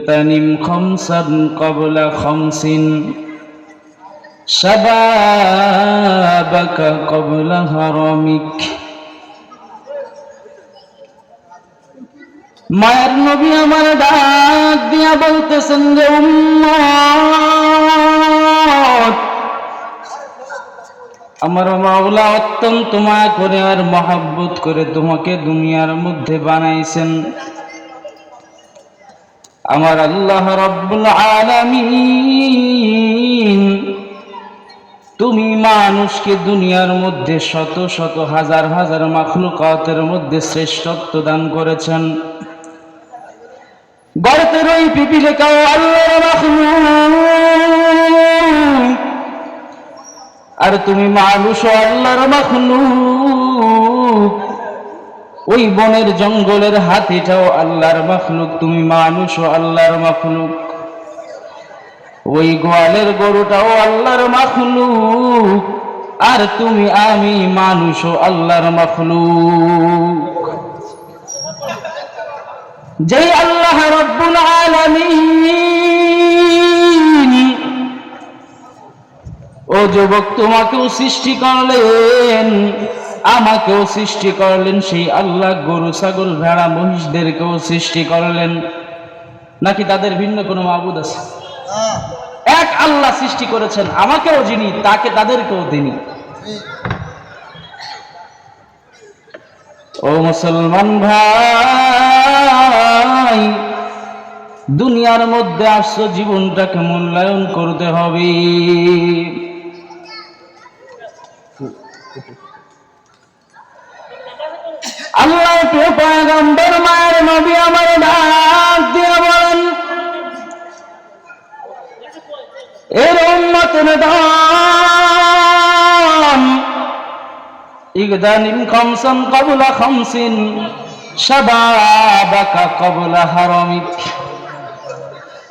اغتنم خمسا قبل خمس شبابك قبل هرمك। মায়ের নবী আমার ডাক দিয়া বলতেছেন যে উম্মত, আমার মাওলা অত্যন্ত মায়া করে আর মহব্বত করে তোমাকে দুনিয়ার মধ্যে বানাইছেন। আমার আল্লাহ রাব্বুল আলামিন তুমি মানুষকে দুনিয়ার মধ্যে শত শত হাজার হাজার মাখলুকাতের মধ্যে শ্রেষ্ঠত্ব দান করেছেন। গর্তের ওই পিপিলিকাও আল্লাহর মাখলুক, আর তুমি মানুষও আল্লাহর মাখলুক। ওই বনের জঙ্গলের হাতিটাও আল্লাহর মাখলুক, তুমি মানুষও আল্লাহর মাখলুক। ওই গোয়ালের গরুটাও আল্লাহর মাখলুক, আর তুমি আমি মানুষও আল্লাহর মাখলুক। যেই আল্লাহ রাব্বুল আলামিন ও যুবক তোমাকেও সৃষ্টি করলেন, আমাকেও সৃষ্টি করলেন, সেই আল্লাহ গরু ছাগল ভেড়া মহিষদেরকেও সৃষ্টি করলেন। নাকি তাদের ভিন্ন কোনো মাবুদ আছে? এক আল্লাহ সৃষ্টি করেছেন, আমাকেও যিনি তাকে তাদেরকেও তিনি। ও মুসলমান ভাই, দুনিয়ার মধ্যে আসছো, জীবনটাকে মূল্যায়ন করতে হবে। আল্লাহ প্রিয় পয়গম্বর মায়ের নবী আমার ডাক দিয়ে বলেন, এর উম্মতের দান ইগদানিম খামসান ক্বাবলা খামসিন শাবাবাকা ক্বাবলা হারামিক।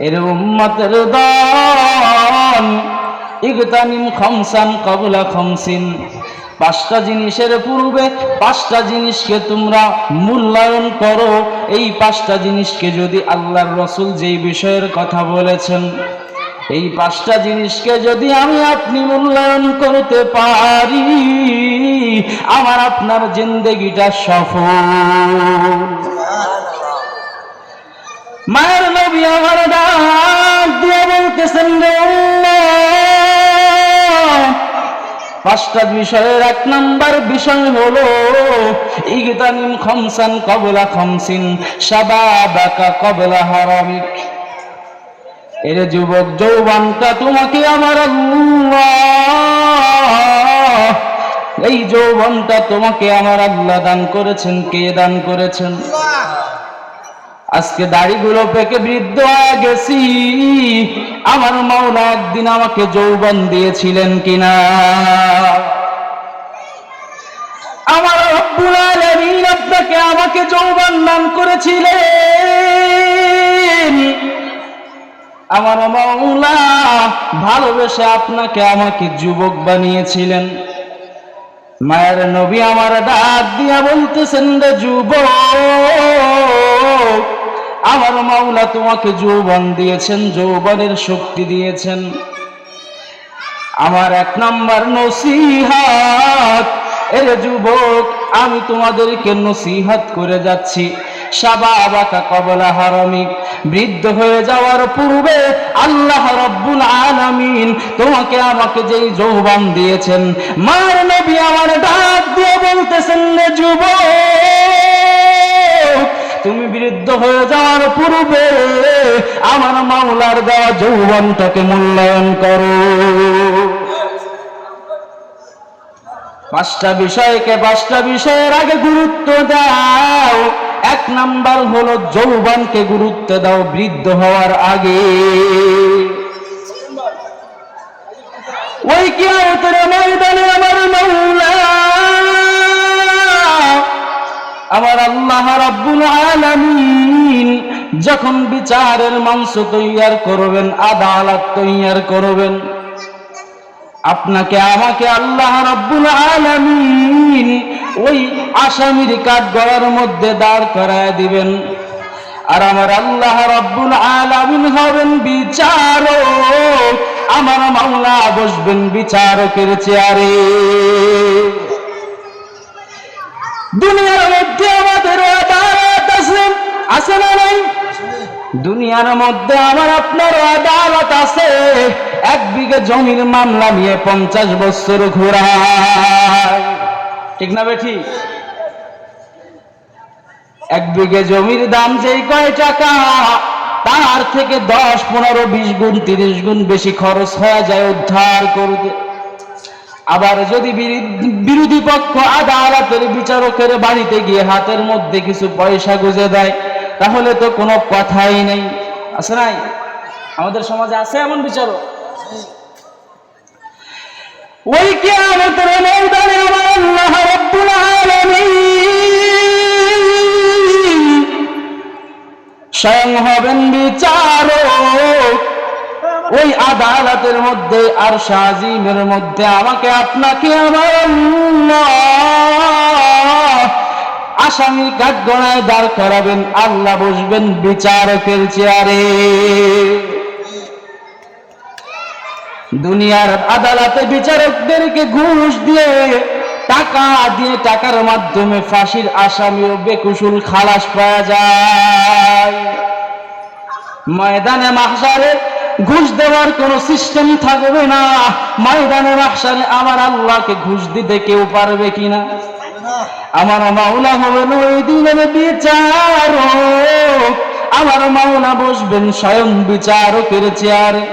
এর উম্মতের দান ইগদানিম খামসান ক্বাবলা খামসিন, পাঁচটা জিনিসের পূর্বে পাঁচটা জিনিসকে তোমরা মূল্যায়ন করো। এই পাঁচটা জিনিসকে যদি আল্লাহর রাসূল যেই বিষয়ের কথা বলেছেন, এই পাঁচটা জিনিসকে যদি আমি আপনি মূল্যায়ন করতে পারি, আমার আপনার জিন্দেগিটা সফল। মায়ের নবী আমার ডাক দিয়ে বলতেছেন রে পাঁচটা বিষয়ের এক নাম্বার বিষয় হলো ইগতানিম খামসান ক্বাবলা খামসিন শাবাবাকা ক্বাবলা হারামিক। এর যুবক যৌবনটা তোমাকে আমার আল্লাহ, এই যৌবনটা তোমাকে আমার আল্লাহ দান করেছেন। কে দান করেছেন? আজকে দাড়িগুলো পেকে বৃদ্ধ হয়ে গেছি, আমার মাওলা একদিন আমাকে যৌবন দিয়েছিলেন কিনা? আমার রব্বুল আলামিন আপনাকে আমাকে যৌবন দান করেছিলেন। আমার মাওলা ভালোবেসে আপনাকে আমাকে যুবক বানিয়েছিলেন। মায়ের নবী আমার ডাক দিয়া বলতেছেন রে যুবক, আমার মাওলা তোমাকে যৌবন দিয়েছেন, যৌবনের শক্তি দিয়েছেন। আমার এক নাম্বার নসিহত, এর যুবক আমি তোমাদেরকে নসিহত করে যাচ্ছি, শাবাবাকা ক্বাবলা হারামিক, বৃদ্ধ হয়ে যাওয়ার পূর্বে আল্লাহ রাব্বুল আলামিন তোমাকে আমাকে যেই যৌবন দিয়েছেন, মায়ের নবী আমার ডাক দিয়ে বলতেছেন রে যুবক, তুমি বৃদ্ধ হয়ে যাওয়ার পূর্বে আমার মাওলার দেওয়া যৌবনটাকে মূল্যায়ন করো। পাঁচটা বিষয়ের আগে গুরুত্ব দাও। এক নাম্বার হলো যৌবনকে গুরুত্ব দাও বৃদ্ধ হওয়ার আগে। ওই কিয়ামতের ময়দানে আমার মাওলা আমার আল্লাহ রাব্বুল আলামিন যখন বিচারের মঞ্চ তৈয়ার করবেন, আদালত তৈয়ার করবেন, আপনাকে আমাকে আল্লাহ রাব্বুল আলামিন ওই আসামির কাঠগড়ার মধ্যে দাঁড় করায় দিবেন। আর আমার আল্লাহ রাব্বুল আলামিন হবেন বিচারক, আমার মাওলা বসবেন বিচারকের চেয়ারে। দুনিয়ার মধ্যে আমাদের আদালত আছে, আছে না নাই? দুনিয়ার মধ্যে আমার আপনার আদালত আছে। 1 বিঘা জমির মামলা নিয়ে 50 বছর ঘোরায়, ঠিক না বেঠি? 1 বিঘা জমির দাম যেই কয় টাকা, তার থেকে 10, 15, 20 গুণ 30 গুণ বেশি খরচ হয়ে যায় উদ্ধার করতে। আবার যদি বিরোধী পক্ষ আদালতের বিচারকের বাড়িতে গিয়ে হাতের মধ্যে কিছু পয়সা গুজে দেয়, তাহলে তো কোনো কথাই নেই, আছে নাই? আমাদের সমাজে আছে এমন বিচারক। ওই কিয়ামতের ময়দানে আমার আল্লাহ রাব্বুল আলামিন স্বয়ং হবেন বিচারক। ওই আদালতের মধ্যে আর শাজিমের মধ্যে আমাকে আপনাকে আমার আল্লাহ আসামির কাঠগড়ায় দাঁড় করাবেন, আল্লাহ বসবেন বিচারকের চেয়ারে। দুনিয়ার আদালতে বিচারকদেরকে ঘুষ দিয়ে, টাকা দিয়ে, টাকার মাধ্যমে ফাঁসির আসামি ও বেকুসুল খালাস পাওয়া যায়। ময়দানে মাহশারে ঘুষ দেওয়ার কোন সিস্টেম থাকবে না। ময়দানে মাহশারে আমার আল্লাহকে ঘুষ দিতে কেউ পারবে কিনা? আমার মাওলা হবেন ওই দিনের বিচারক, আমার মাওলা বসবেন স্বয়ং বিচারকের চেয়ারে।